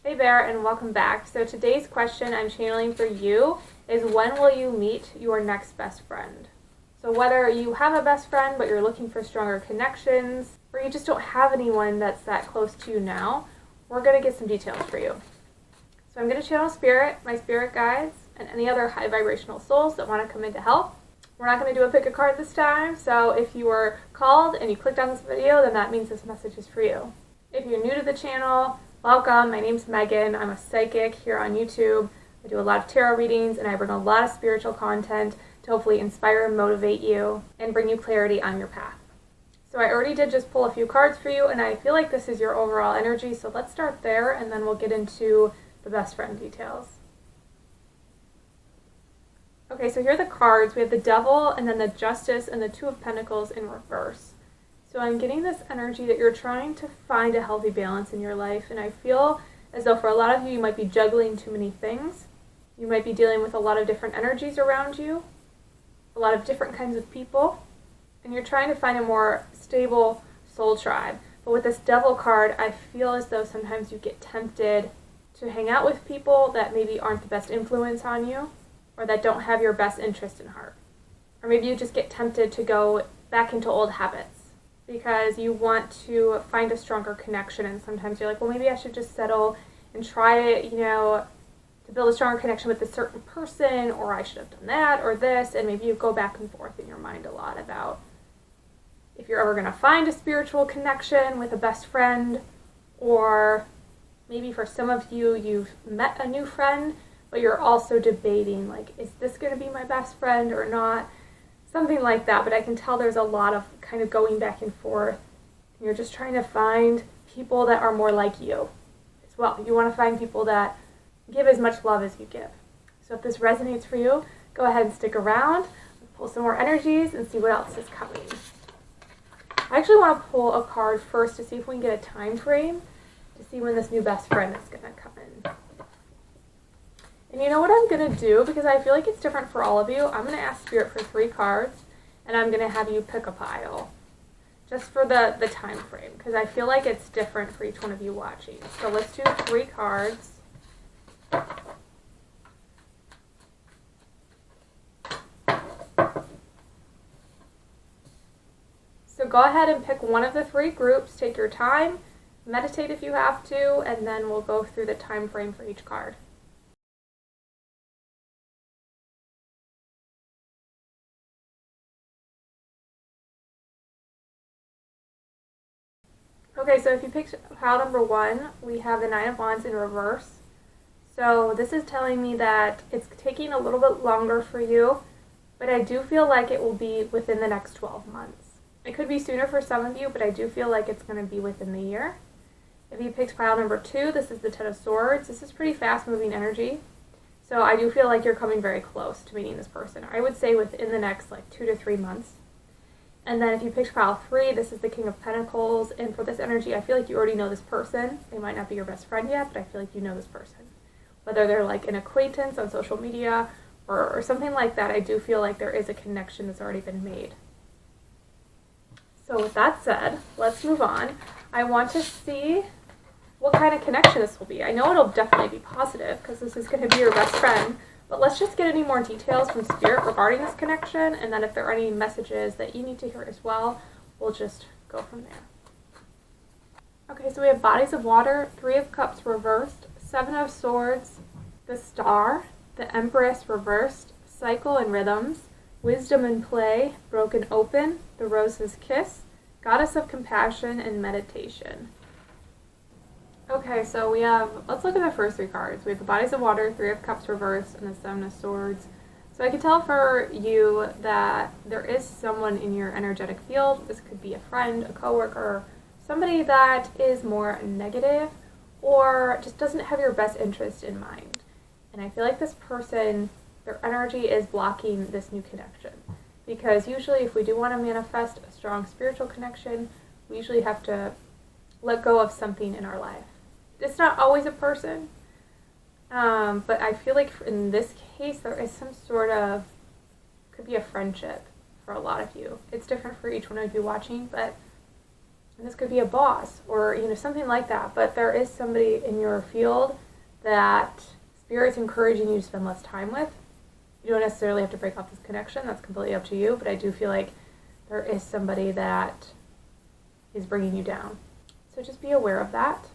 Hey there, and welcome back. So today's question I'm channeling for you is, when will you meet your next best friend? So whether you have a best friend but you're looking for stronger connections, or you just don't have anyone that's that close to you now, we're going to get some details for you. So I'm going to channel spirit, my spirit guides, and any other high vibrational souls that want to come in to help. We're not going to do a pick a card this time, so if you were called and you clicked on this video, then that means this message is for you. If you're new to the channel, welcome. My name's Megan. I'm a psychic here on YouTube. I do a lot of tarot readings, and I bring a lot of spiritual content to hopefully inspire and motivate you and bring you clarity on your path. So I already did just pull a few cards for you, and I feel like this is your overall energy, so let's start there, and then we'll get into the best friend details. Okay, so here are the cards. We have the Devil, and then the Justice, and the Two of Pentacles in reverse. So I'm getting this energy that you're trying to find a healthy balance in your life, and I feel as though for a lot of you, you might be juggling too many things. You might be dealing with a lot of different energies around you, a lot of different kinds of people, and you're trying to find a more stable soul tribe. But with this Devil card, I feel as though sometimes you get tempted to hang out with people that maybe aren't the best influence on you, or that don't have your best interest in heart. Or maybe you just get tempted to go back into old habits because you want to find a stronger connection, and sometimes you're like, well, maybe I should just settle and try, to build a stronger connection with a certain person, or I should have done that or this, and maybe you go back and forth in your mind a lot about if you're ever going to find a spiritual connection with a best friend, or maybe for some of you, you've met a new friend, but you're also debating, like, is this going to be my best friend or not? Something like that, but I can tell there's a lot of kind of going back and forth. You're just trying to find people that are more like you as well. You want to find people that give as much love as you give. So if this resonates for you, go ahead and stick around, pull some more energies, and see what else is coming. I actually want to pull a card first to see if we can get a time frame to see when this new best friend is going to come in. And you know what I'm going to do, because I feel like it's different for all of you, I'm going to ask Spirit for 3 cards, and I'm going to have you pick a pile, just for the time frame, because I feel like it's different for each one of you watching. So let's do 3 cards. So go ahead and pick one of the 3 groups, take your time, meditate if you have to, and then we'll go through the time frame for each card. Okay, so if you picked pile number 1, we have the 9 of Wands in reverse. So this is telling me that it's taking a little bit longer for you, but I do feel like it will be within the next 12 months. It could be sooner for some of you, but I do feel like it's going to be within the year. If you picked pile number 2, this is the 10 of Swords. This is pretty fast-moving energy. So I do feel like you're coming very close to meeting this person. I would say within the next 2 to 3 months. And then if you picked pile 3, this is the King of Pentacles. And for this energy, I feel like you already know this person. They might not be your best friend yet, but I feel like you know this person. Whether they're like an acquaintance on social media or something like that, I do feel like there is a connection that's already been made. So with that said, let's move on. I want to see what kind of connection this will be. I know it'll definitely be positive because this is going to be your best friend, but let's just get any more details from Spirit regarding this connection, and then if there are any messages that you need to hear as well, we'll just go from there. Okay, so we have Bodies of Water, 3 of Cups reversed, 7 of Swords, the Star, the Empress reversed, Cycle and Rhythms, Wisdom and Play, Broken Open, the Rose's Kiss, Goddess of Compassion, and Meditation. Okay, so let's look at the first 3 cards. We have the Bodies of Water, 3 of Cups reversed, and the 7 of Swords. So I can tell for you that there is someone in your energetic field. This could be a friend, a coworker, somebody that is more negative or just doesn't have your best interest in mind. And I feel like this person, their energy is blocking this new connection. Because usually if we do want to manifest a strong spiritual connection, we usually have to let go of something in our life. It's not always a person, but I feel like in this case there is some sort of, could be a friendship for a lot of you. It's different for each one of you watching, but And this could be a boss or, something like that. But there is somebody in your field that Spirit's encouraging you to spend less time with. You don't necessarily have to break off this connection. That's completely up to you. But I do feel like there is somebody that is bringing you down. So just be aware of that.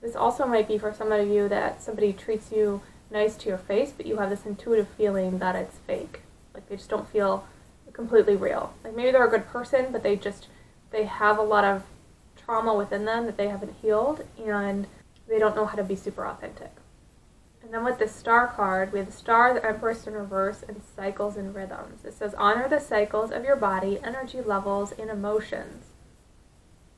This also might be for some of you that somebody treats you nice to your face, but you have this intuitive feeling that it's fake. Like they just don't feel completely real. Like maybe they're a good person, but they have a lot of trauma within them that they haven't healed, and they don't know how to be super authentic. And then with the Star card, we have the Star, the Empress in reverse, and cycles and rhythms. It says, honor the cycles of your body, energy levels, and emotions.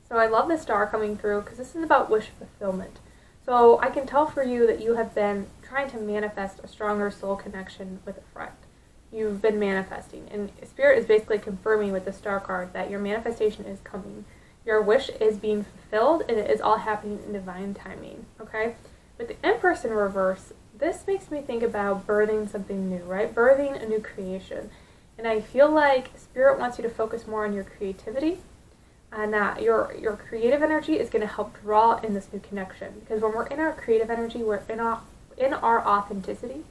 So I love the Star coming through because this is about wish fulfillment. So I can tell for you that you have been trying to manifest a stronger soul connection with a friend. You've been manifesting. And Spirit is basically confirming with the Star card that your manifestation is coming. Your wish is being fulfilled, and it is all happening in divine timing. Okay? With the Empress in reverse, this makes me think about birthing something new, right? Birthing a new creation. And I feel like Spirit wants you to focus more on your creativity, and that your creative energy is going to help draw in this new connection. Because when we're in our creative energy, we're in our authenticity,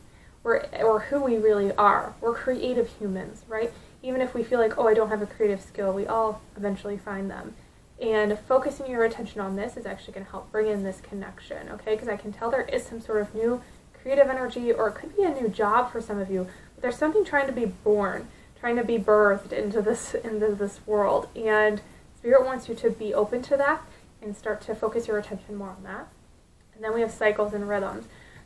or who we really are. We're creative humans, right? Even if we feel like, oh, I don't have a creative skill, we all eventually find them. And focusing your attention on this is actually going to help bring in this connection, okay? Because I can tell there is some sort of new creative energy, or it could be a new job for some of you. But there's something trying to be born, trying to be birthed into this world. And Spirit wants you to be open to that and start to focus your attention more on that. And then we have cycles and rhythms.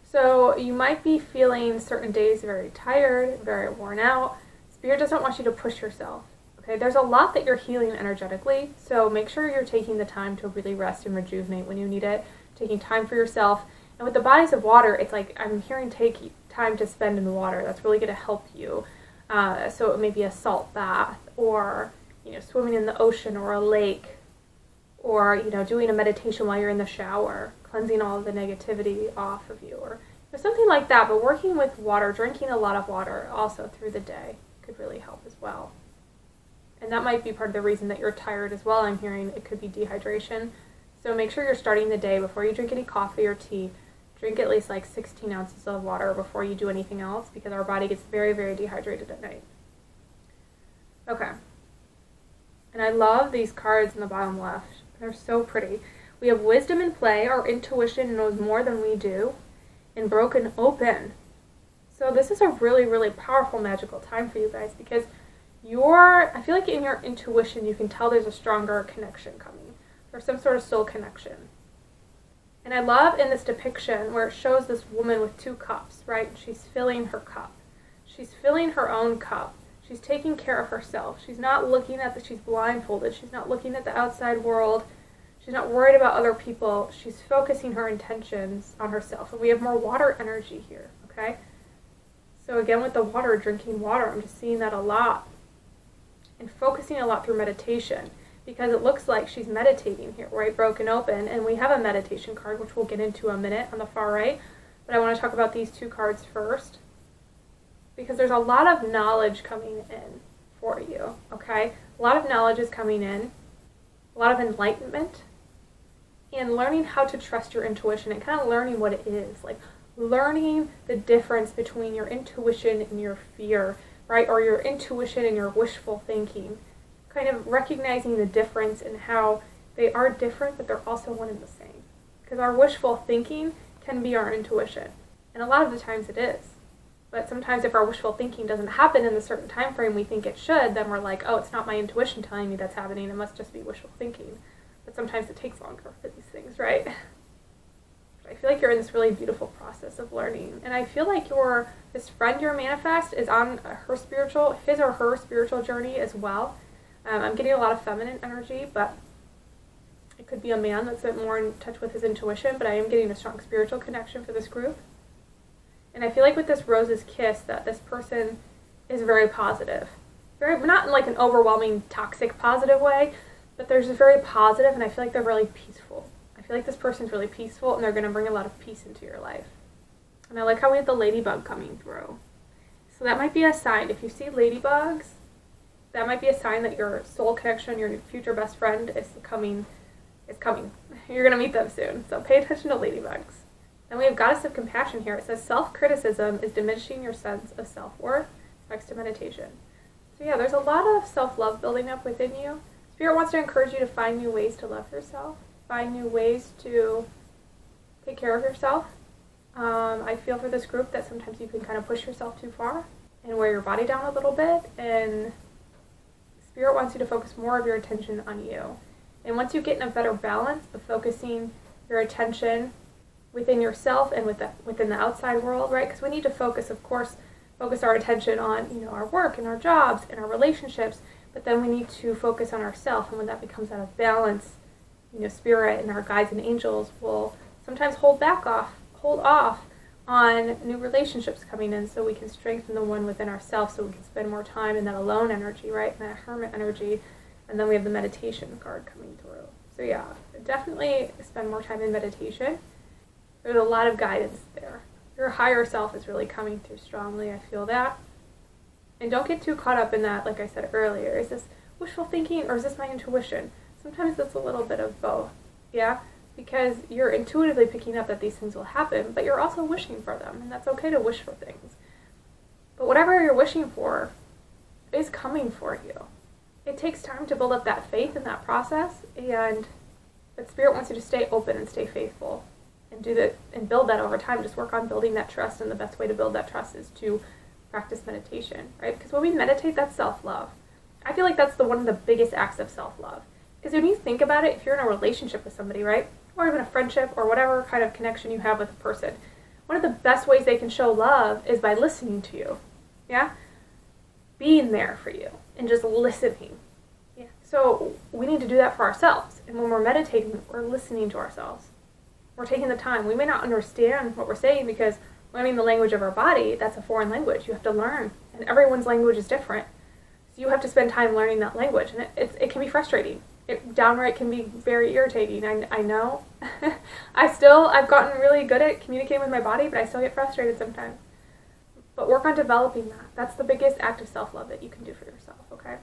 So you might be feeling certain days very tired, very worn out. Spirit doesn't want you to push yourself. Okay, there's a lot that you're healing energetically, so make sure you're taking the time to really rest and rejuvenate when you need it, taking time for yourself. And with the bodies of water, it's like I'm hearing take time to spend in the water. That's really going to help you. So it may be a salt bath, or swimming in the ocean or a lake, or doing a meditation while you're in the shower, cleansing all of the negativity off of you, or something like that. But working with water, drinking a lot of water also through the day could really help as well. And that might be part of the reason that you're tired as well. I'm hearing it could be dehydration. So make sure you're starting the day before you drink any coffee or tea. Drink at least like 16 ounces of water before you do anything else, because our body gets very, very dehydrated at night. Okay. And I love these cards in the bottom left. They're so pretty. We have wisdom in play. Our intuition knows more than we do. And broken open. So this is a really, really powerful magical time for you guys, because I feel like in your intuition you can tell there's a stronger connection coming. There's some sort of soul connection. And I love in this depiction where it shows this woman with 2 cups, right? She's filling her cup. She's filling her own cup. She's taking care of herself. She's not looking at she's blindfolded. She's not looking at the outside world. She's not worried about other people. She's focusing her intentions on herself. And we have more water energy here, okay? So again, with the water, drinking water, I'm just seeing that a lot. And focusing a lot through meditation, because it looks like she's meditating here, right? Broken open. And we have a meditation card, which we'll get into in a minute on the far right. But I want to talk about these 2 cards first, because there's a lot of knowledge coming in for you, okay? A lot of knowledge is coming in, a lot of enlightenment, and learning how to trust your intuition and kind of learning what it is, like learning the difference between your intuition and your fear, right? Or your intuition and your wishful thinking. Kind of recognizing the difference and how they are different, but they're also one and the same. Because our wishful thinking can be our intuition. And a lot of the times it is. But sometimes if our wishful thinking doesn't happen in the certain time frame we think it should, then we're like, oh, it's not my intuition telling me that's happening. It must just be wishful thinking. But sometimes it takes longer for these things, right? But I feel like you're in this really beautiful process of learning. And I feel like this friend you're manifest is on his or her spiritual journey as well. I'm getting a lot of feminine energy, but it could be a man that's a bit more in touch with his intuition, but I am getting a strong spiritual connection for this group. And I feel like with this Rose's Kiss that this person is very positive. Not in like an overwhelming, toxic, positive way, but they're just very positive, and I feel like they're really peaceful. I feel like this person's really peaceful, and they're going to bring a lot of peace into your life. And I like how we have the ladybug coming through. So that might be a sign. If you see ladybugs, that might be a sign that your soul connection, your future best friend, is coming is coming. You're going to meet them soon. So pay attention to ladybugs. Then we have Goddess of Compassion here. It says self-criticism is diminishing your sense of self-worth next to meditation. So yeah, there's a lot of self-love building up within you. Spirit wants to encourage you to find new ways to love yourself, find new ways to take care of yourself. I feel for this group that sometimes you can kind of push yourself too far and wear your body down a little bit, and Spirit wants you to focus more of your attention on you. And once you get in a better balance of focusing your attention within yourself and within the outside world, right? Because we need to focus our attention on, our work and our jobs and our relationships, but then we need to focus on ourselves. And when that becomes out of balance, Spirit and our guides and angels will sometimes hold off on new relationships coming in, so we can strengthen the one within ourselves, so we can spend more time in that alone energy, right, and that hermit energy. And then we have the meditation card coming through. So yeah, definitely spend more time in meditation. There's a lot of guidance there. Your higher self is really coming through strongly. I feel that. And don't get too caught up in that, like I said earlier. Is this wishful thinking or is this my intuition? Sometimes it's a little bit of both, yeah? Because you're intuitively picking up that these things will happen, but you're also wishing for them, and that's okay to wish for things. But whatever you're wishing for is coming for you. It takes time to build up that faith in that process, but Spirit wants you to stay open and stay faithful and do that and build that over time. Just work on building that trust, and the best way to build that trust is to practice meditation, right? Because when we meditate, that's self-love. I feel like that's one of the biggest acts of self-love. Because when you think about it, if you're in a relationship with somebody, right, or even a friendship or whatever kind of connection you have with a person, one of the best ways they can show love is by listening to you, yeah? Being there for you and just listening. Yeah. So we need to do that for ourselves. And when we're meditating, we're listening to ourselves. We're taking the time. We may not understand what we're saying because learning the language of our body, that's a foreign language. You have to learn. And everyone's language is different. So you have to spend time learning that language. And it can be frustrating. It downright can be very irritating. I know. I've gotten really good at communicating with my body, but I still get frustrated sometimes. But work on developing that. That's the biggest act of self-love that you can do for yourself, okay?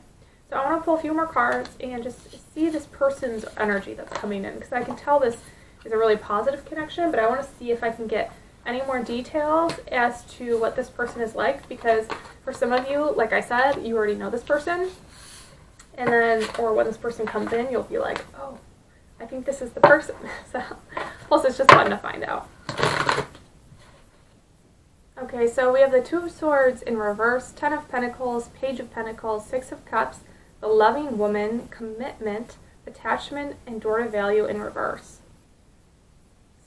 So I want to pull a few more cards and just see this person's energy that's coming in, because I can tell this is a really positive connection, but I want to see if I can get any more details as to what this person is like, because for some of you, like I said, you already know this person. And then, or when this person comes in, you'll be like, oh, I think this is the person. So, plus it's just fun to find out. Okay, so we have the Two of Swords in reverse, Ten of Pentacles, Page of Pentacles, Six of Cups, the Loving Woman, Commitment, Attachment, and Door to Value in reverse.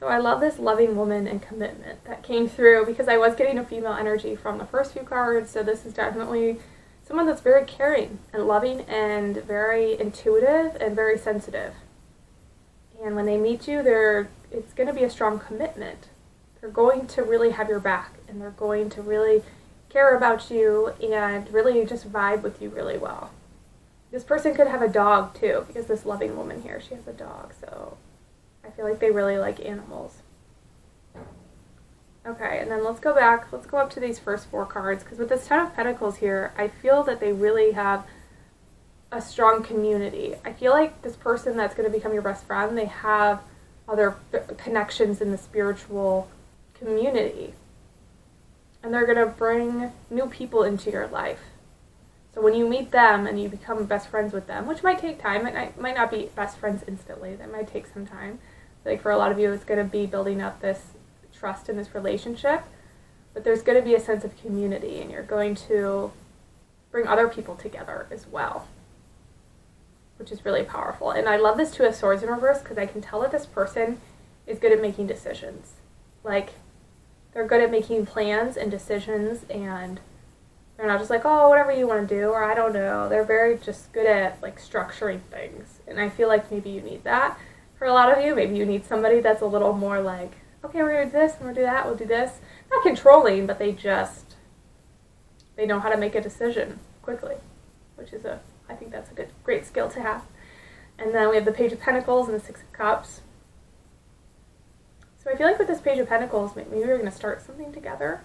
So I love this Loving Woman and Commitment that came through because I was getting a female energy from the first few cards, so this is definitely someone that's very caring and loving and very intuitive and very sensitive. And when they meet you, it's going to be a strong commitment. They're going to really have your back, and they're going to really care about you and really just vibe with you really well. This person could have a dog too, because this Loving Woman here, she has a dog, so I feel like they really like animals. Okay, and then let's go back. Let's go up to these first four cards, because with this Ten of Pentacles here, I feel that they really have a strong community. I feel like this person that's going to become your best friend, they have other connections in the spiritual community. And they're going to bring new people into your life. So when you meet them and you become best friends with them, which might take time, it might not be best friends instantly. That might take some time. Like for a lot of you, it's going to be building up this trust in this relationship, but there's going to be a sense of community, and you're going to bring other people together as well, which is really powerful. And I love this Two of Swords in reverse because I can tell that this person is good at making decisions. Like, they're good at making plans and decisions, and they're not just like, oh, whatever you want to do, or I don't know. They're very just good at like structuring things, and I feel like maybe you need that. For a lot of you, maybe you need somebody that's a little more like, okay, we're going to do this, and we'll do that, we'll do this. Not controlling, but they know how to make a decision quickly, which is I think that's a great skill to have. And then we have the Page of Pentacles and the Six of Cups. So I feel like with this Page of Pentacles, maybe you're going to start something together.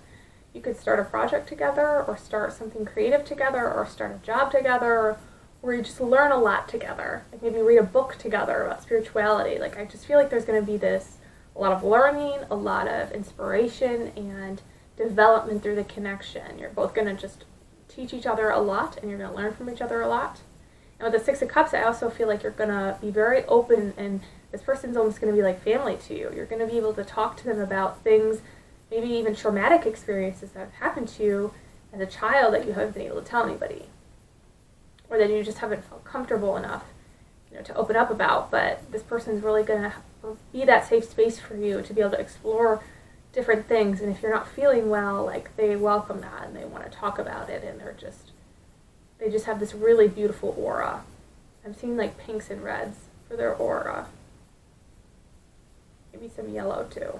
You could start a project together, or start something creative together, or start a job together, where you just learn a lot together. Like maybe read a book together about spirituality. Like I just feel like there's going to be a lot of learning, a lot of inspiration, and development through the connection. You're both going to just teach each other a lot, and you're going to learn from each other a lot. And with the Six of Cups, I also feel like you're going to be very open, and this person's almost going to be like family to you. You're going to be able to talk to them about things, maybe even traumatic experiences that have happened to you as a child that you haven't been able to tell anybody, or that you just haven't felt comfortable enough, to open up about. But this person's really going to be that safe space for you to be able to explore different things. And if you're not feeling well, like they welcome that and they want to talk about it, and they just have this really beautiful aura. I'm seeing like pinks and reds for their aura. Maybe some yellow too.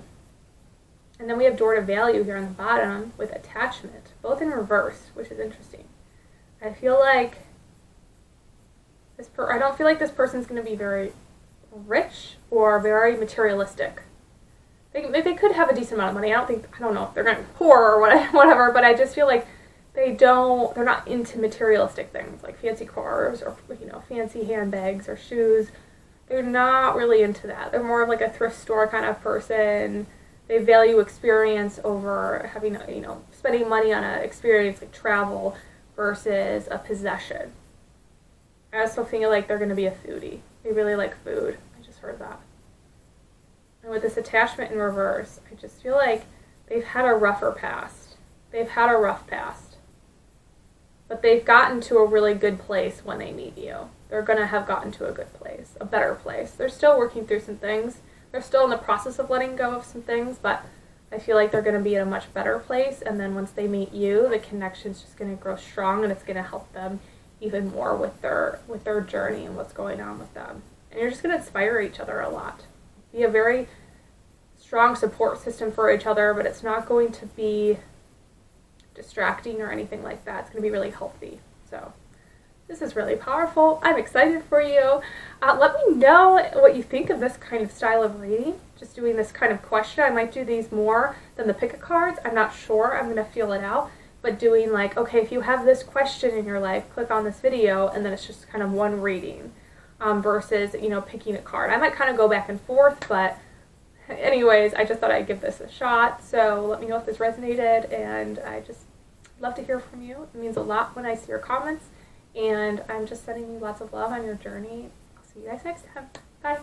And then we have door to value here on the bottom with attachment, both in reverse, which is interesting. I feel like I don't feel like this person's going to be very rich or very materialistic. They could have a decent amount of money. I don't know if they're going to be poor or whatever, but I just feel like they're not into materialistic things like fancy cars or fancy handbags or shoes. They're not really into that. They're more of like a thrift store kind of person. They value experience over having, spending money on an experience like travel versus a possession. I also feel like they're going to be a foodie. They really like food. I just heard that. And with this attachment in reverse, I just feel like they've had a rougher past. They've had a rough past. But they've gotten to a really good place when they meet you. They're going to have gotten to a good place, a better place. They're still working through some things. They're still in the process of letting go of some things, but I feel like they're going to be in a much better place. And then once they meet you, the connection's just going to grow strong, and it's going to help them even more with their journey and what's going on with them. And you're just going to inspire each other a lot. Be a very strong support system for each other, but it's not going to be distracting or anything like that. It's going to be really healthy. So this is really powerful. I'm excited for you. Let me know what you think of this kind of style of reading. Just doing this kind of question. I might do these more than the pick-a-cards. I'm not sure. I'm going to feel it out. But doing like, okay, if you have this question in your life, click on this video, and then it's just kind of one reading versus, picking a card. I might kind of go back and forth, but anyways, I just thought I'd give this a shot. So let me know if this resonated, and I just love to hear from you. It means a lot when I see your comments, and I'm just sending you lots of love on your journey. I'll see you guys next time. Bye.